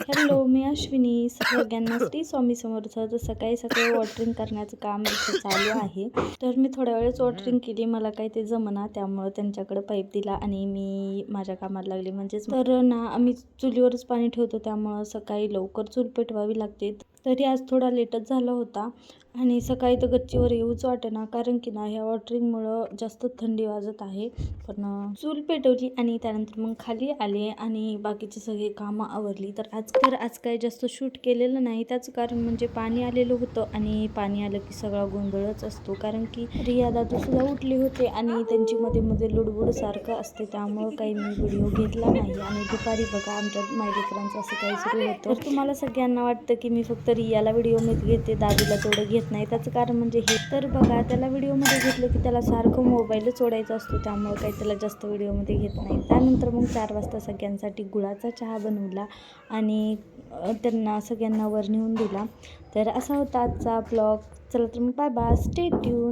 Hello, मी अश्विनी. सगळ्यांना श्री स्वामी समर्थ. तर सकाळी सकाळी वॉटरिंग करण्याचं काम इथे चालू आहे. तर मी थोड्या वेळेस वॉटरिंग केली. मला काही ते जमना, त्यामुळं त्यांच्याकडे पाईप दिला आणि मी माझ्या कामाला लागले. म्हणजेच तर ना आम्ही चुलीवरच पाणी ठेवतो, त्यामुळं सकाळी लवकर चूल पेटवावी लागते. तरी आज थोडा लेटच झाला होता आणि सकाळी तर गच्चीवर येऊच वाटेना, कारण की ना ह्या वॉटरिंगमुळं जास्त थंडी वाजत आहे. पण चूल पेटवली आणि त्यानंतर मग खाली आले आणि बाकीचे सगळे कामं आवरली. तर आज काही जास्त शूट केलेलं नाही. त्याचं कारण म्हणजे पाणी आलेलं होतं आणि पाणी आलं की सगळा गोंधळच असतो, कारण की रिया दादूसुद्धा उठले होते आणि त्यांची मध्ये मध्ये लुडबुड सारखं असते, त्यामुळं काही मी व्हिडिओ घेतला नाही. आणि दुपारी बघा आमच्या मायलेकरांचं असं काही सुरू होतं. तर तुम्हाला सगळ्यांना वाटतं की मी फक्त रियाला व्हिडिओमध्ये घेते, दादूला तेवढं घेत नाही. त्याचं कारण म्हणजे हे, तर बघा त्याला व्हिडिओमध्ये घेतलं की त्याला सारखं मोबाईलच ओढायचा असतो, त्यामुळे काही त्याला जास्त व्हिडिओमध्ये घेत नाही. त्यानंतर मग 4 वाजता सगळ्यांसाठी गुळाचा चहा बनवला आणि त्यांना सगळ्यांना वर नेऊन दिला. तर असा होता आजचा ब्लॉग. चला तर मग बाय बाय, स्टे ट्यून.